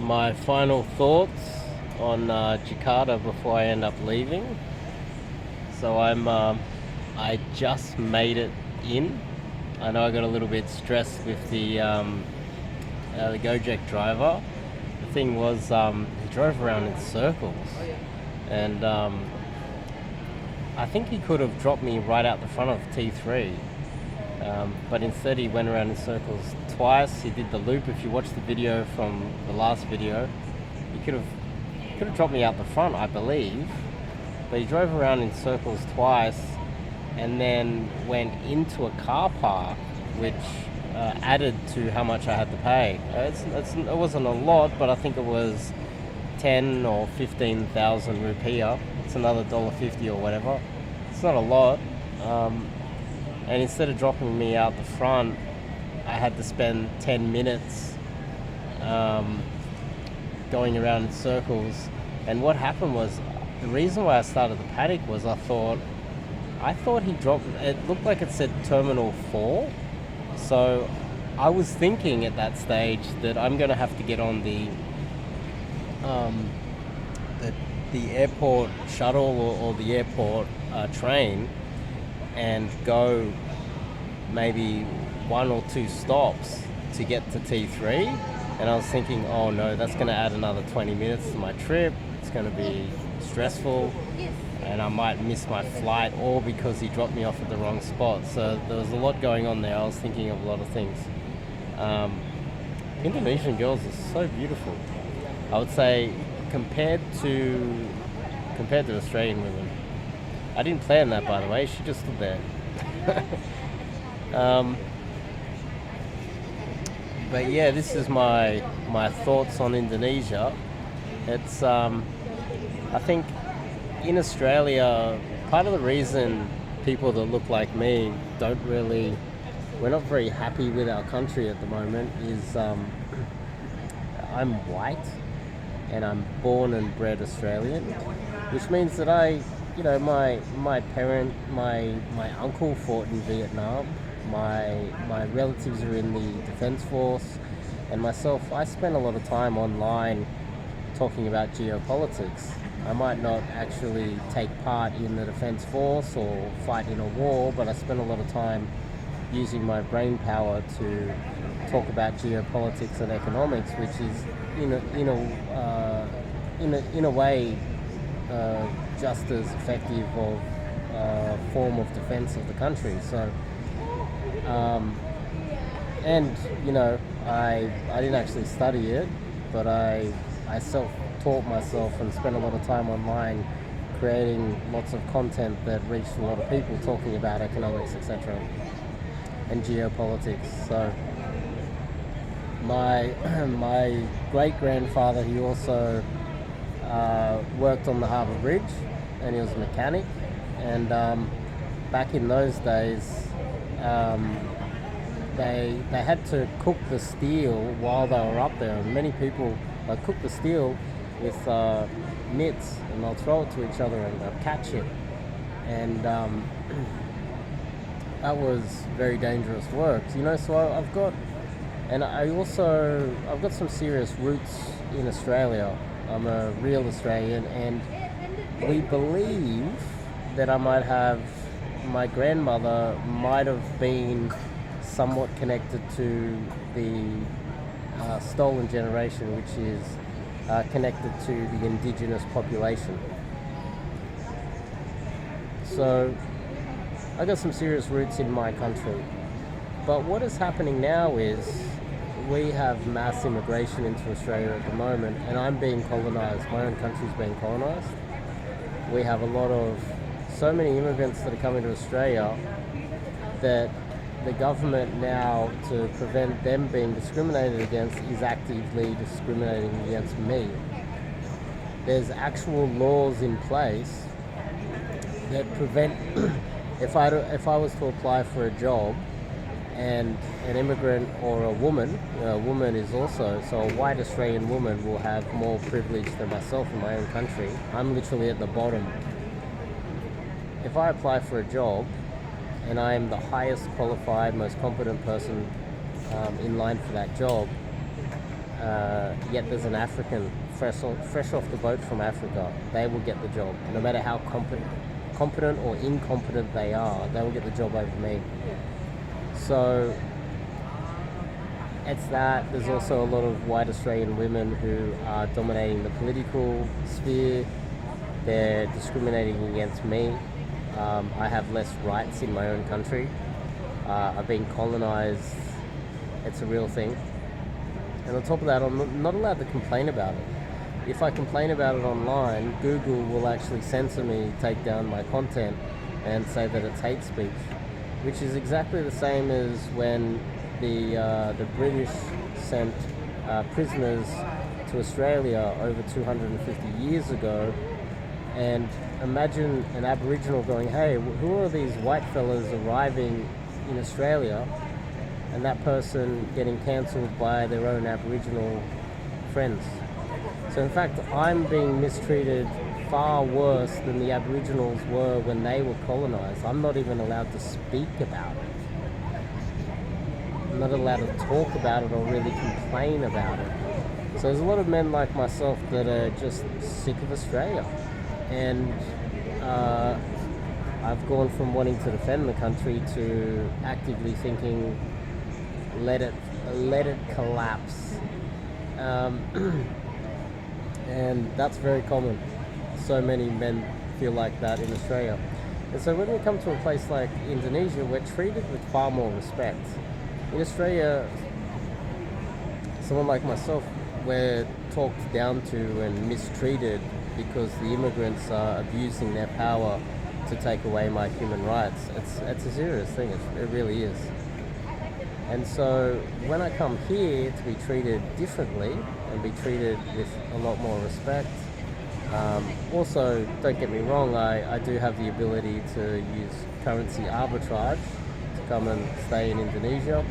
my final thoughts on Jakarta before I end up leaving. So I just made it in. I know I got a little bit stressed with the Gojek driver. The thing was, he drove around in circles, and I think he could have dropped me right out the front of T3. But instead he went around in circles twice. He did the loop. If you watch the video from the last video, he could have dropped me out the front, I believe. But he drove around in circles twice and then went into a car park, which added to how much I had to pay. It wasn't a lot, but I think it was 10 or 15,000 rupiah. It's another $1.50 or whatever. It's not a lot. And instead of dropping me out the front, I had to spend 10 minutes going around in circles. And what happened was, the reason why I started the paddock was I thought he dropped, it looked like it said Terminal 4. So I was thinking at that stage that I'm going to have to get on the airport shuttle or the airport train and go maybe 1 or 2 stops to get to T3. And I was thinking, oh no, that's going to add another 20 minutes to my trip. It's going to be stressful and I might miss my flight, all because he dropped me off at the wrong spot. So there was a lot going on there. I was thinking of a lot of things. Indonesian girls are so beautiful. I would say compared to Australian women. I didn't plan that, by the way. She just stood there. But yeah, this is my thoughts on Indonesia. It's I think in Australia, part of the reason people that look like me we're not very happy with our country at the moment is I'm white and I'm born and bred Australian, which means that my uncle fought in Vietnam, my relatives are in the Defence Force, and myself, I spend a lot of time online talking about geopolitics. I might not actually take part in the Defence Force or fight in a war, but I spend a lot of time using my brain power to talk about geopolitics and economics, which is in a way just as effective of form of defense of the country. So, I didn't actually study it, but I self-taught myself and spent a lot of time online creating lots of content that reached a lot of people talking about economics, etc. and geopolitics. So my great-grandfather, he also worked on the Harbour Bridge, and he was a mechanic. And back in those days, they had to cook the steel while they were up there. And many people cook the steel with nets, and they'll throw it to each other and they'll catch it. And that was very dangerous work. So I've got some serious roots in Australia. I'm a real Australian, and we believe that my grandmother might have been somewhat connected to the stolen generation, which is connected to the indigenous population. So I got some serious roots in my country. But what is happening now is we have mass immigration into Australia at the moment, and I'm being colonised. My own country's being colonised. We have so many immigrants that are coming to Australia that the government now, to prevent them being discriminated against, is actively discriminating against me. There's actual laws in place that prevent, if I was to apply for a job, and an immigrant or a woman is also, so a white Australian woman will have more privilege than myself in my own country. I'm literally at the bottom. If I apply for a job and I am the highest qualified, most competent person in line for that job, yet there's an African fresh off the boat from Africa, they will get the job. No matter how competent or incompetent they are, they will get the job over me. So it's that. There's also a lot of white Australian women who are dominating the political sphere. They're discriminating against me. I have less rights in my own country. I've been colonized. It's a real thing. And on top of that, I'm not allowed to complain about it. If I complain about it online, Google will actually censor me, take down my content, and say that it's hate speech, which is exactly the same as when the British sent prisoners to Australia over 250 years ago. And imagine an Aboriginal going, hey, who are these white fellas arriving in Australia? And that person getting cancelled by their own Aboriginal friends. So in fact, I'm being mistreated far worse than the Aboriginals were when they were colonised. I'm not even allowed to speak about it. I'm not allowed to talk about it or really complain about it. So there's a lot of men like myself that are just sick of Australia. And I've gone from wanting to defend the country to actively thinking, let it collapse. And that's very common. So many men feel like that in Australia. And so when we come to a place like Indonesia, we're treated with far more respect. In Australia, someone like myself, we're talked down to and mistreated because the immigrants are abusing their power to take away my human rights. It's a serious thing, it really is. And so when I come here to be treated differently and be treated with a lot more respect, also, don't get me wrong, I do have the ability to use currency arbitrage to come and stay in Indonesia.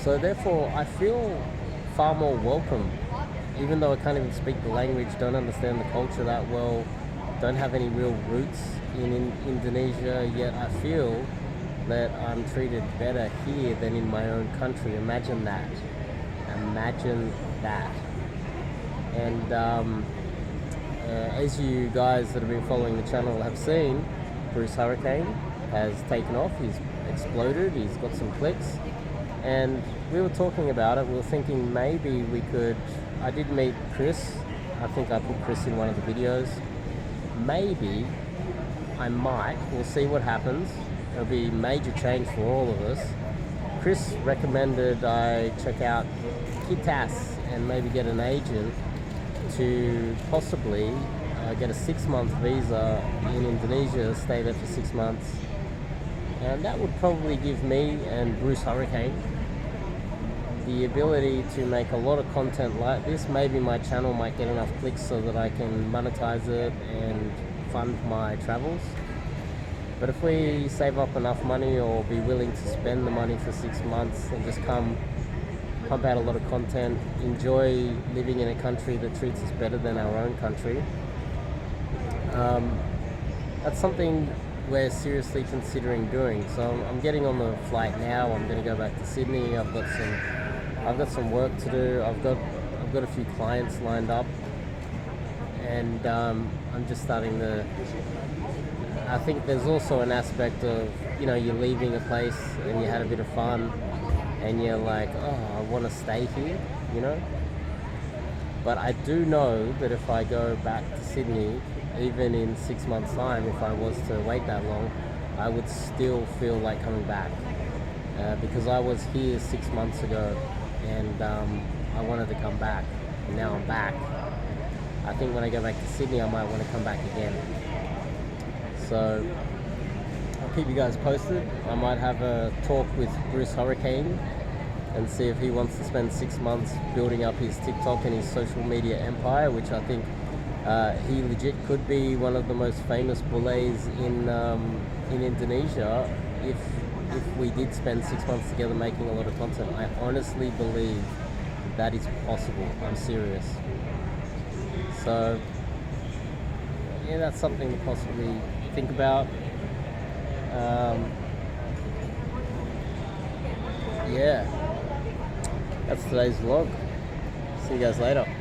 So therefore, I feel far more welcome, even though I can't even speak the language, don't understand the culture that well, don't have any real roots in Indonesia, yet I feel that I'm treated better here than in my own country. Imagine that. Imagine that. And as you guys that have been following the channel have seen, Bruce Hurricane has taken off. He's exploded. He's got some clicks. And we were talking about it. We were thinking maybe we could... I did meet Chris. I think I put Chris in one of the videos. Maybe I might. We'll see what happens. It'll be major change for all of us. Chris recommended I check out Kitas and maybe get an agent to possibly get a 6-month visa in Indonesia, stay there for 6 months. And that would probably give me and Bruce Hurricane the ability to make a lot of content like this. Maybe my channel might get enough clicks so that I can monetize it and fund my travels. But if we save up enough money or be willing to spend the money for 6 months and just come pump out a lot of content, enjoy living in a country that treats us better than our own country, that's something we're seriously considering doing. So I'm getting on the flight now. I'm going to go back to Sydney. I've got some work to do. I've got a few clients lined up, and I'm just starting to... I think there's also an aspect of, you're leaving a place and you had a bit of fun and you're like, oh, I want to stay here, But I do know that if I go back to Sydney, even in 6 months' time, if I was to wait that long, I would still feel like coming back. Because I was here 6 months ago and I wanted to come back, and now I'm back. I think when I go back to Sydney, I might want to come back again. So I'll keep you guys posted. I might have a talk with Bruce Hurricane and see if he wants to spend 6 months building up his TikTok and his social media empire, which I think he legit could be one of the most famous bullets in Indonesia if we did spend 6 months together making a lot of content. I honestly believe that is possible. I'm serious. So yeah, that's something to possibly think about. Yeah. that's today's vlog. See you guys later.